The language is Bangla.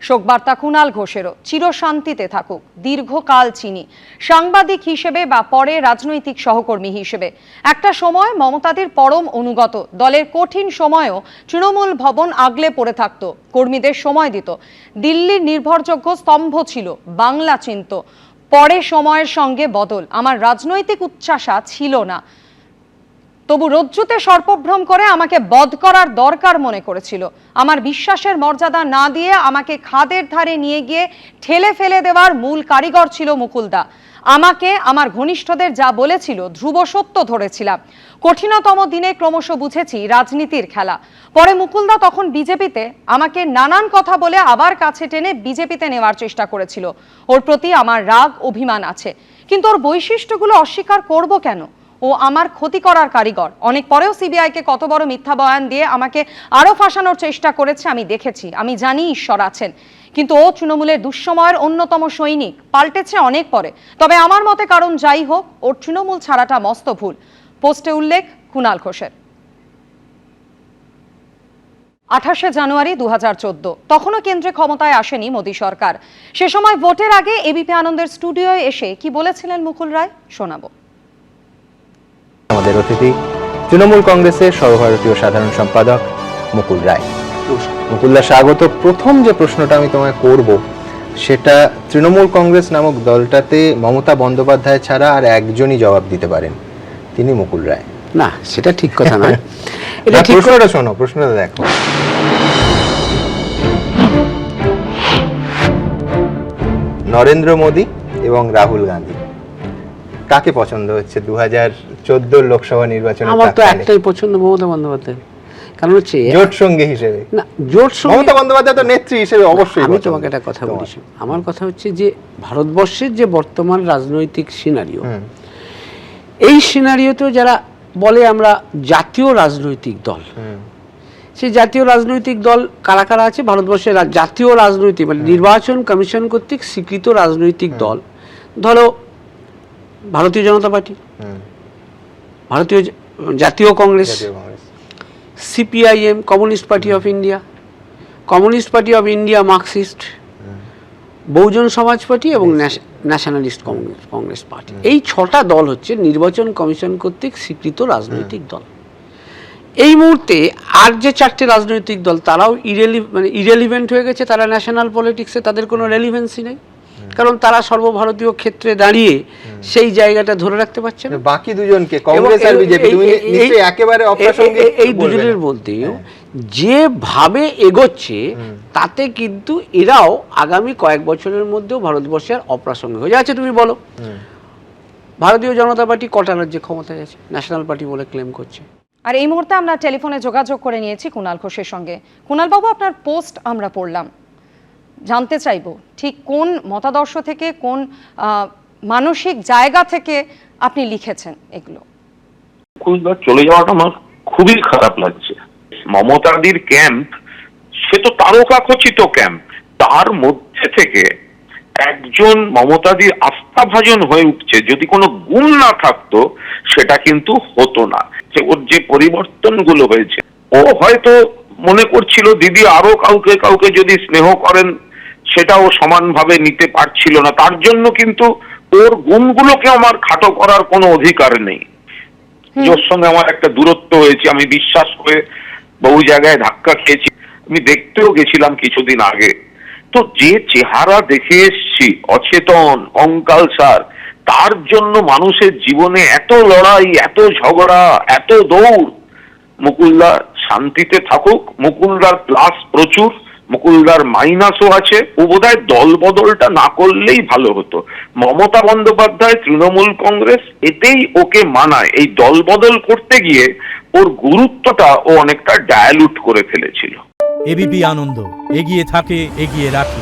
শোকবার্তা কুণাল ঘোষেরও, চিরশান্তিতে থাকুক, দীর্ঘকাল চিনি সাংবাদিক হিসেবে বা পরে রাজনৈতিক সহকর্মী হিসেবে। একটা সময় মমতাদির পরম অনুগত, দলের কঠিন সময়েও তৃণমূল ভবন আগলে পড়ে থাকতো, কর্মীদের সময় দিত, দিল্লির নির্ভরযোগ্য স্তম্ভ ছিল, বাংলা চিনত। পরে সময়ের সঙ্গে বদল, আমার রাজনৈতিক উচ্চাশা ছিল না, তবু রজ্জুতে সর্পভ্রম করে আমাকে বধ করার দরকার মনে করেছিল। আমার বিশ্বাসের মর্যাদা না দিয়ে আমাকে খাদের ধারে নিয়ে গিয়ে ঠেলে ফেলে দেওয়ার মূল কারিগর ছিল মুকুলদা। আমাকে আমার ঘনিষ্ঠদের যা বলেছিল ধ্রুব সত্য ধরেছিলাম। কঠিনতম দিনে ক্রমশ বুঝেছি রাজনীতির খেলা। পরে মুকুলদা তখন বিজেপিতে, আমাকে নানান কথা বলে আবার কাছে টেনে বিজেপিতে নেওয়ার চেষ্টা করেছিল। ওর প্রতি আমার রাগ অভিমান আছে, কিন্তু ওর বৈশিষ্ট্যগুলো অস্বীকার করব কেন? ও আমার ক্ষতি করার কারিগর। অনেক পরেও সিবিআইকে কত বড় মিথ্যা বয়ান দিয়ে আমাকে আরো ফাঁসানোর চেষ্টা করেছে আমি দেখেছি। আমি জানি ঈশ্বর আছেন, কিন্তু ও তৃণমূলের দুঃসময়ের অন্যতম সৈনিক, পাল্টেছে অনেক পরে। তবে আমার মতে কারণ যাই হোক, ওর তৃণমূল ছাড়াটা মস্ত ভুল। পোস্টে উল্লেখ কুণাল ঘোষের। 28শে জানুয়ারি 2014, তখনও কেন্দ্রে ক্ষমতায় আসেনি মোদী সরকার। সে সময় ভোটের আগে এবিপি আনন্দের স্টুডিওয়ে এসে কি বলেছিলেন মুকুল রায়, শোনাবো। আমাদের অতিথি তৃণমূল কংগ্রেসের সর্বভারতীয় সাধারণ সম্পাদক মুকুল রায়। মুকুলদা, স্বাগত। প্রথম যে প্রশ্নটা আমি তোমায় করব সেটা, তৃণমূল কংগ্রেস নামক দলটাতে মমতা বন্দ্যোপাধ্যায় ছাড়া আর একজনই জবাব দিতে পারেন, তিনি মুকুল রায়। না, সেটা ঠিক কথা নয়। এটা প্রশ্নটা শোনো, প্রশ্নটা দেখো। নরেন্দ্র মোদী এবং রাহুল গান্ধী, কাকে পছন্দ হচ্ছে 2014 লোকসভা নির্বাচনে? আমার তো একটাই পছন্দ, মমতা বন্দ্যোপাধ্যায়। কারণ হচ্ছে জোট সঙ্গী হিসেবে না, জোট সঙ্গী মমতা বন্দ্যোপাধ্যায় তো নেত্রী হিসেবে অবশ্যই। আমি তোমাকে একটা কথা বলছি, আমার কথা হচ্ছে যে ভারতবর্ষের যে বর্তমান রাজনৈতিক সিনারিও, এই সিনারিওতেও যারা বলে আমরা জাতীয় রাজনৈতিক দল, সেই জাতীয় রাজনৈতিক দল কারা কারা আছে ভারতবর্ষের? জাতীয় রাজনৈতিক মানে নির্বাচন কমিশন কর্তৃক স্বীকৃত রাজনৈতিক দল, ধরো ভারতীয় জনতা party, Bharatiya Jatiya Congress, CPIM, communist party of India, communist party of India Marxist, Bahujan Samaj party এবং ন্যাশনালিস্ট কংগ্রেস পার্টি। এই 6টা দল হচ্ছে নির্বাচন কমিশন কর্তৃক স্বীকৃত রাজনৈতিক দল। এই মুহূর্তে আর যে 4টে রাজনৈতিক দল, তারাও ইরেলিভেন্ট হয়ে গেছে, তারা ন্যাশনাল পলিটিক্সে তাদের কোনো রেলিভেন্সি নেই, কারণ তারা সর্বভারতীয় ক্ষেত্রে দাঁড়িয়ে সেই জায়গাটা ধরে রাখতে পারছে না। বাকি দুজনকে, কংগ্রেস আর বিজেপি, তুমি নিশ্চয়ই একেবারে অপ্রাসঙ্গিক এই দুজনের বলতেও যেভাবে এগোচ্ছে, তাতে কিন্তু এরাও আগামী কয়েক বছরের মধ্যেও ভারতবর্ষের অপ্রাসঙ্গিক হয়ে যাচ্ছে। তুমি বলো, ভারতীয় জনতা পার্টি কটা রাজ্যে ক্ষমতায় আছে, ন্যাশনাল পার্টি বলে ক্লেম করছে। আর এই মুহূর্তে আমরা টেলিফোনে যোগাযোগ করে নিয়েছি কুণাল ঘোষের সঙ্গে। কুণাল বাবু, আপনার পোস্ট আমরা পড়লাম, জানতে চাইব ঠিক কোন মতাদর্শ থেকে, কোন মানসিক জায়গা থেকে আপনি লিখেছেন এগুলো। চলে যাওয়াটা আমার খুবই খারাপ লাগছে। মমতাদির ক্যাম্প, সে তো তারকাখচিত ক্যাম্প, তার মধ্যে থেকে একজন মমতাদির আস্থাভাজন হয়ে উঠছে। যদি কোনো গুণ না থাকতো সেটা কিন্তু হতো না। যে ওর যে পরিবর্তনগুলো হয়েছে, ও হয়তো মনে করছিল দিদি আরো কাউকে কাউকে যদি স্নেহ করেন সেটাও সমানভাবে নিতে পারছিল না। তার জন্য কিন্তু ওর গুণগুলোকে আমার খাটো করার কোনো অধিকার নেই। ওর সঙ্গে আমার একটা দূরত্ব হয়েছে, আমি বিশ্বাস করে বহু জায়গায় ধাক্কা খেয়েছি। আমি দেখতেও গেছিলাম কিছুদিন আগে। তো যে চেহারা দেখে এসছি, অচেতন, কঙ্কালসার, তার জন্য মানুষের জীবনে এত লড়াই, এত ঝগড়া, এত দৌড়। মুকুলদা শান্তিতে থাকুক। মুকুলদার প্লাস প্রচুর, মুকুলদার মাইনাসও আছে। ও বোধহয় দল বদলটা না করলেই ভালো হতো। মমতা বন্দ্যোপাধ্যায়, তৃণমূল কংগ্রেস, এতেই ওকে মানায়। এই দল বদল করতে গিয়ে ওর গুরুত্বটা ও অনেকটা ডায়ালুট করে ফেলেছিল। এবিপি আনন্দ, এগিয়ে থাকে, এগিয়ে রাখে।